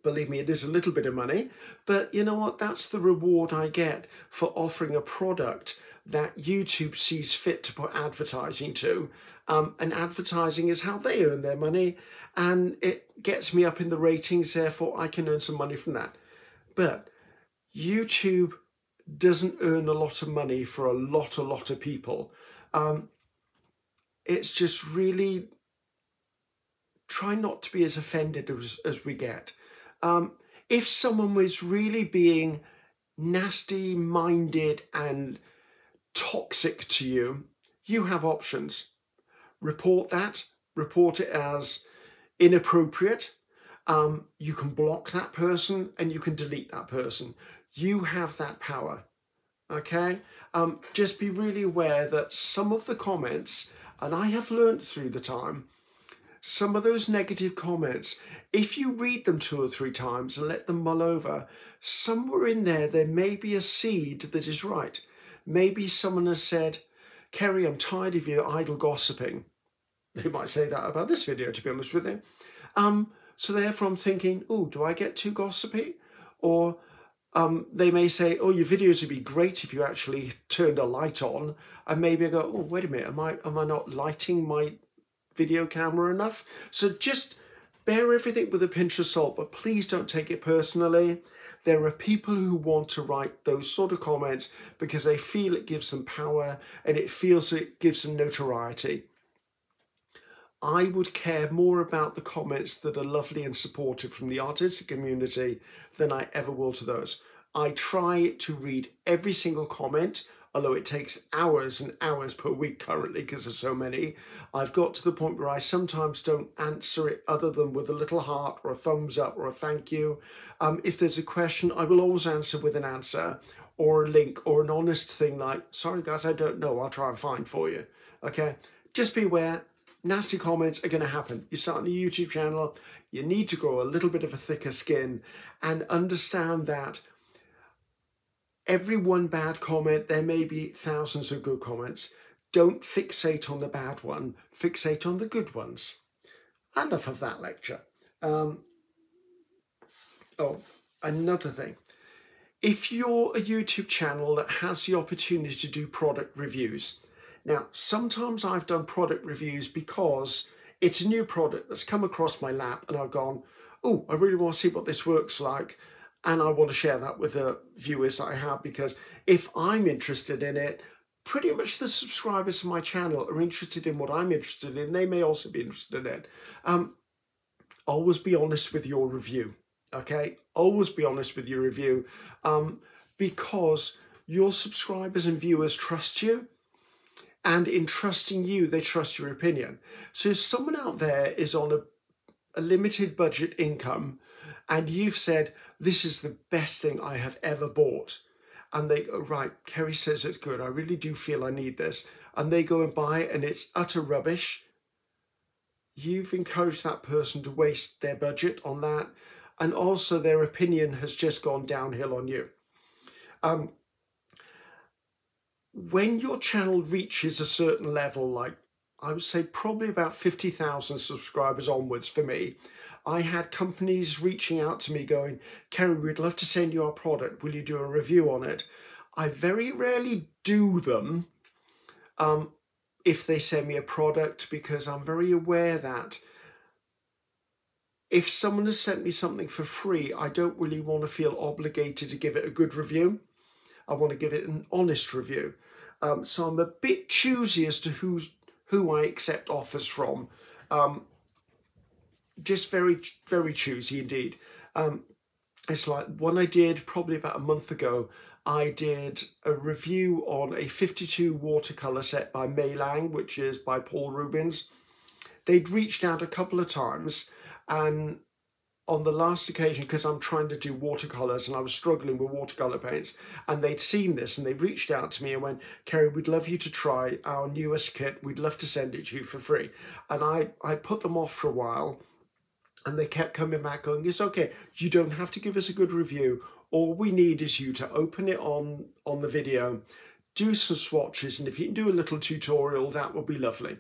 Believe me, it is a little bit of money, but you know what? That's the reward I get for offering a product that YouTube sees fit to put advertising to. And advertising is how they earn their money, and it gets me up in the ratings, therefore I can earn some money from that. But YouTube doesn't earn a lot of money for a lot of people. It's just really try not to be as offended as we get. If someone was really being nasty-minded and toxic to you, you have options. Report that. Report it as inappropriate. You can block that person and you can delete that person. You have that power. Okay? Just be really aware that some of the comments, and I have learned through the time, some of those negative comments, if you read them 2 or 3 times and let them mull over, somewhere in there may be a seed that is right. Maybe someone has said, Ceri, I'm tired of your idle gossiping. They might say that about this video, to be honest with you. So therefore I'm thinking, oh, do I get too gossipy? Or they may say, oh, your videos would be great if you actually turned a light on. And maybe I go, oh, wait a minute, am I not lighting my video camera enough? So just bear everything with a pinch of salt, but please don't take it personally. There are people who want to write those sort of comments because they feel it gives them power and it feels it gives them notoriety. I would care more about the comments that are lovely and supportive from the artistic community than I ever will to those. I try to read every single comment, although it takes hours and hours per week currently because there's so many. I've got to the point where I sometimes don't answer it other than with a little heart or a thumbs up or a thank you. If there's a question, I will always answer with an answer or a link or an honest thing like, sorry guys, I don't know, I'll try and find for you. Okay, just be aware. Nasty comments are going to happen. You're starting a YouTube channel, you need to grow a little bit of a thicker skin and understand that every one bad comment, there may be thousands of good comments. Don't fixate on the bad one, fixate on the good ones. Enough of that lecture. Oh, another thing. If you're a YouTube channel that has the opportunity to do product reviews, now, sometimes I've done product reviews because it's a new product that's come across my lap and I've gone, oh, I really want to see what this works like. And I want to share that with the viewers that I have, because if I'm interested in it, pretty much the subscribers to my channel are interested in what I'm interested in. They may also be interested in it. Always be honest with your review, okay? Always be honest with your review because your subscribers and viewers trust you. And in trusting you, they trust your opinion. So if someone out there is on a limited budget income and you've said, this is the best thing I have ever bought, and they go, right, Ceri says it's good, I really do feel I need this, and they go and buy it and it's utter rubbish, you've encouraged that person to waste their budget on that, and also their opinion has just gone downhill on you. When your channel reaches a certain level, like I would say probably about 50,000 subscribers onwards for me, I had companies reaching out to me going, Ceri, we'd love to send you our product. Will you do a review on it? I very rarely do them if they send me a product, because I'm very aware that if someone has sent me something for free, I don't really want to feel obligated to give it a good review. I want to give it an honest review. So I'm a bit choosy as to who I accept offers from. Just very, very choosy indeed. It's like one I did probably about a month ago. I did a review on a 52 watercolour set by Mei Lang, which is by Paul Rubens. They'd reached out a couple of times, and on the last occasion, because I'm trying to do watercolours and I was struggling with watercolour paints, and they'd seen this and they reached out to me and went, Ceri, we'd love you to try our newest kit. We'd love to send it to you for free. And I put them off for a while, and they kept coming back going, it's okay, you don't have to give us a good review. All we need is you to open it on the video, do some swatches, and if you can do a little tutorial, that would be lovely.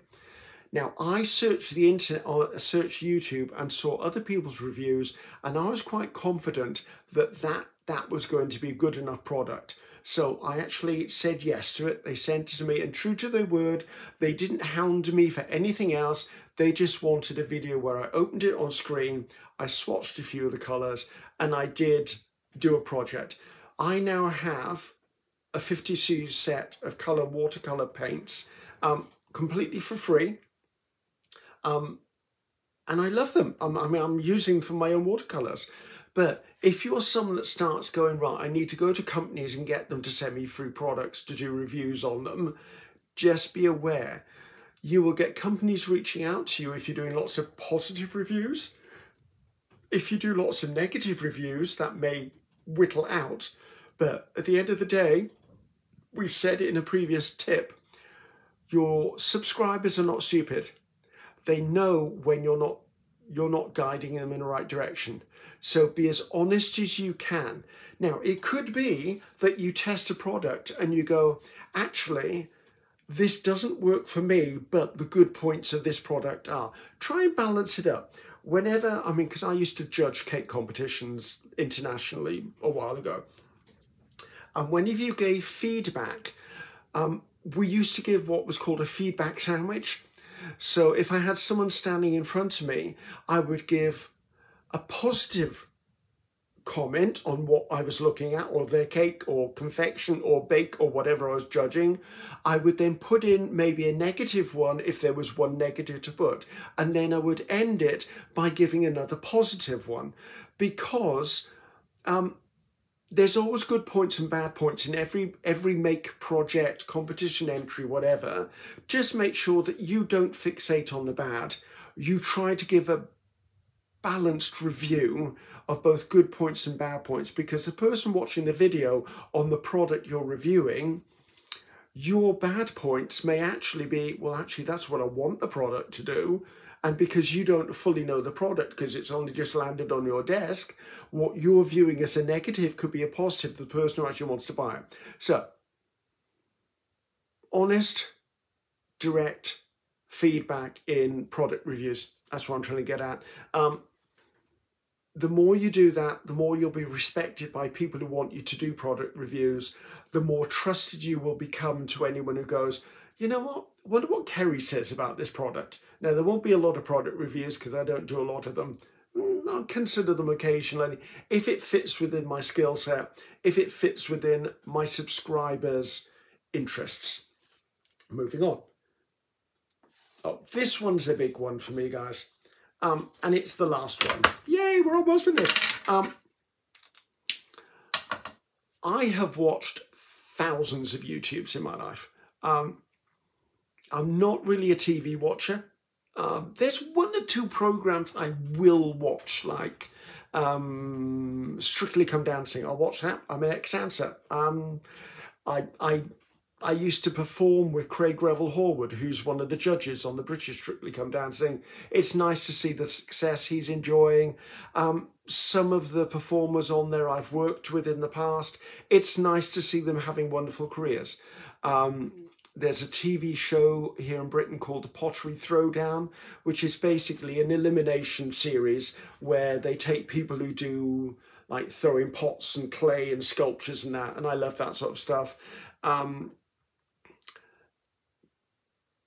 Now, I searched the internet, or searched YouTube, and saw other people's reviews, and I was quite confident that that was going to be a good enough product. So I actually said yes to it. They sent it to me, and true to their word, they didn't hound me for anything else. They just wanted a video where I opened it on screen, I swatched a few of the colours, and I did do a project. I now have a 52 set of colour watercolour paints completely for free. And I love them. I mean, I'm using them for my own watercolours. But if you're someone that starts going, right, I need to go to companies and get them to send me free products to do reviews on them, just be aware. You will get companies reaching out to you if you're doing lots of positive reviews. If you do lots of negative reviews, that may whittle out. But at the end of the day, we've said it in a previous tip, your subscribers are not stupid. they know when you're not guiding them in the right direction. So be as honest as you can. Now, it could be that you test a product and you go, actually, this doesn't work for me, but the good points of this product are. Try and balance it up. Whenever, I mean, because I used to judge cake competitions internationally a while ago. And whenever you gave feedback, we used to give what was called a feedback sandwich. So if I had someone standing in front of me, I would give a positive comment on what I was looking at, or their cake or confection or bake or whatever I was judging. I would then put in maybe a negative one if there was one negative to put, and then I would end it by giving another positive one, because there's always good points and bad points in every make, project, competition entry, whatever. Just make sure that you don't fixate on the bad. You try to give a balanced review of both good points and bad points, because the person watching the video on the product you're reviewing, your bad points may actually be, well, actually, that's what I want the product to do. And because you don't fully know the product, because it's only just landed on your desk, what you're viewing as a negative could be a positive to the person who actually wants to buy it. So, honest, direct feedback in product reviews. That's what I'm trying to get at. The more you do that, the more you'll be respected by people who want you to do product reviews, the more trusted you will become to anyone who goes, you know what, I wonder what Ceri says about this product. Now, there won't be a lot of product reviews because I don't do a lot of them. I'll consider them occasionally. If it fits within my skill set, if it fits within my subscribers' interests. Moving on. Oh, this one's a big one for me, guys. And it's the last one. Yay, we're almost finished. I have watched thousands of YouTubes in my life. I'm not really a TV watcher. There's one or two programs I will watch, like Strictly Come Dancing. I'll watch that. I'm an ex-dancer. I used to perform with Craig Revel Horwood, who's one of the judges on the British Strictly Come Dancing. It's nice to see the success he's enjoying. Some of the performers on there I've worked with in the past. It's nice to see them having wonderful careers. There's a TV show here in Britain called The Pottery Throwdown, which is basically an elimination series where they take people who do like throwing pots and clay and sculptures and that, and I love that sort of stuff.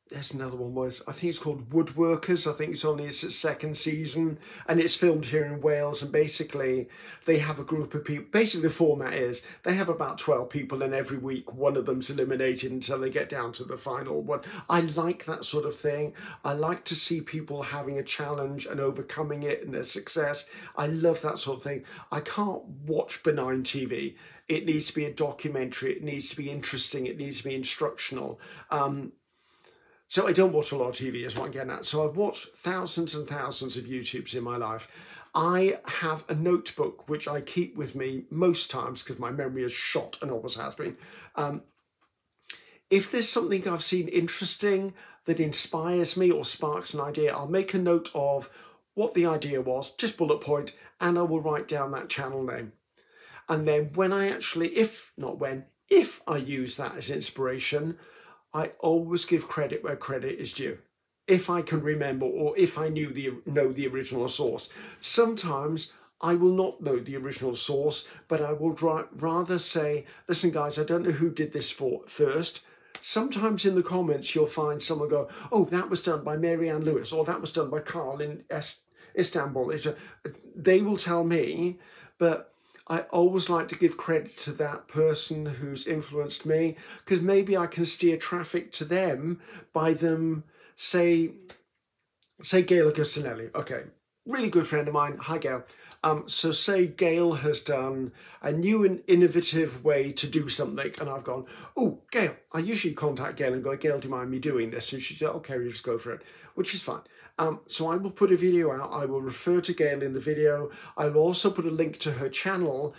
There's another one, I think it's called Woodworkers. I think it's only its second season, and it's filmed here in Wales, and basically they have a group of people. Basically the format is they have about 12 people, and every week one of them's eliminated until they get down to the final one. I like that sort of thing. I like to see people having a challenge and overcoming it and their success. I love that sort of thing. I can't watch benign TV. It needs to be a documentary. It needs to be interesting. It needs to be instructional. So I don't watch a lot of TV, is what I'm getting at. So I've watched thousands and thousands of YouTubes in my life. I have a notebook which I keep with me most times because my memory is shot and always has been. If there's something I've seen interesting that inspires me or sparks an idea, I'll make a note of what the idea was, just bullet point, and I will write down that channel name. And then when I actually, if I use that as inspiration, I always give credit where credit is due, if I can remember, or if I know the original source. Sometimes I will not know the original source, but I will rather say, listen guys, I don't know who did this first. Sometimes in the comments you'll find someone go, oh, that was done by Mary Ann Lewis, or that was done by Carl in Istanbul. They will tell me, but I always like to give credit to that person who's influenced me, because maybe I can steer traffic to them by them, say Gail Augustinelli. Okay, really good friend of mine. Hi, Gail. So say Gail has done a new and innovative way to do something, and I've gone, oh, Gail. I usually contact Gail and go, Gail, do you mind me doing this? And she said, okay, you just go for it, which is fine. So I will put a video out. I will refer to Gail in the video. I will also put a link to her channel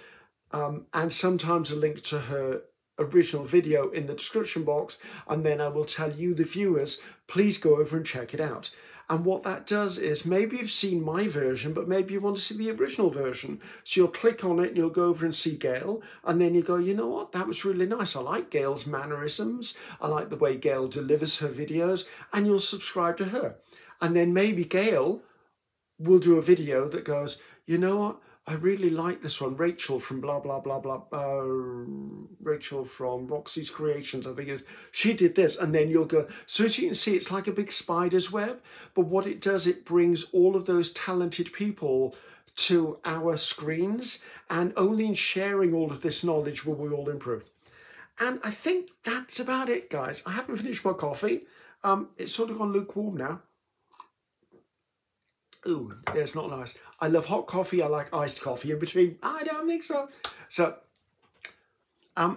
and sometimes a link to her original video in the description box. And then I will tell you, the viewers, please go over and check it out. And what that does is, maybe you've seen my version, but maybe you want to see the original version. So you'll click on it and you'll go over and see Gail. And then you go, you know what, that was really nice. I like Gail's mannerisms. I like the way Gail delivers her videos. And you'll subscribe to her. And then maybe Gail will do a video that goes, you know what, I really like this one. Rachel from blah, blah, blah, blah, Rachel from Roxy's Creations, I think it is. She did this. And then you'll go, so as you can see, it's like a big spider's web. But what it does, it brings all of those talented people to our screens. And only in sharing all of this knowledge will we all improve. And I think that's about it, guys. I haven't finished my coffee. It's sort of gone lukewarm now. Ooh, it's not nice. I love hot coffee. I like iced coffee in between. I don't think so. So, I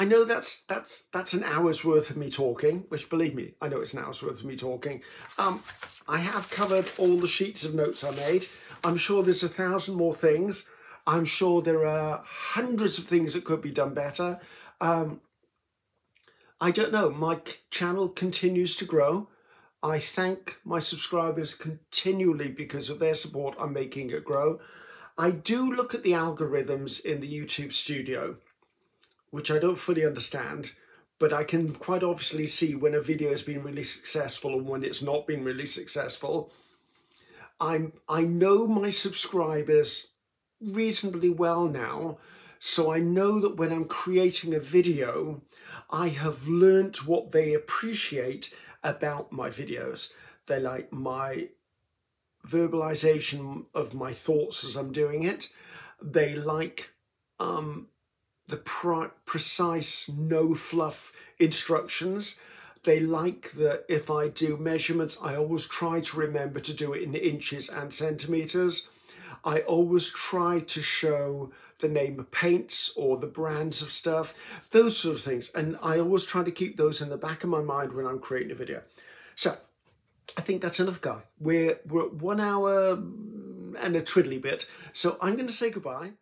know that's an hour's worth of me talking, which, believe me, I know it's an hour's worth of me talking. I have covered all the sheets of notes I made. I'm sure there's 1,000 more things. I'm sure there are hundreds of things that could be done better. I don't know. My channel continues to grow. I thank my subscribers continually because of their support. I'm making it grow. I do look at the algorithms in the YouTube studio, which I don't fully understand, but I can quite obviously see when a video has been really successful and when it's not been really successful. I know my subscribers reasonably well now, so I know that when I'm creating a video, I have learnt what they appreciate about my videos. They like my verbalization of my thoughts as I'm doing it. They like the precise, no fluff instructions. They like that if I do measurements, I always try to remember to do it in inches and centimeters. I always try to show the name of paints or the brands of stuff, those sort of things. And I always try to keep those in the back of my mind when I'm creating a video. So I think that's enough, guys. We're at 1 hour and a twiddly bit. So I'm going to say goodbye.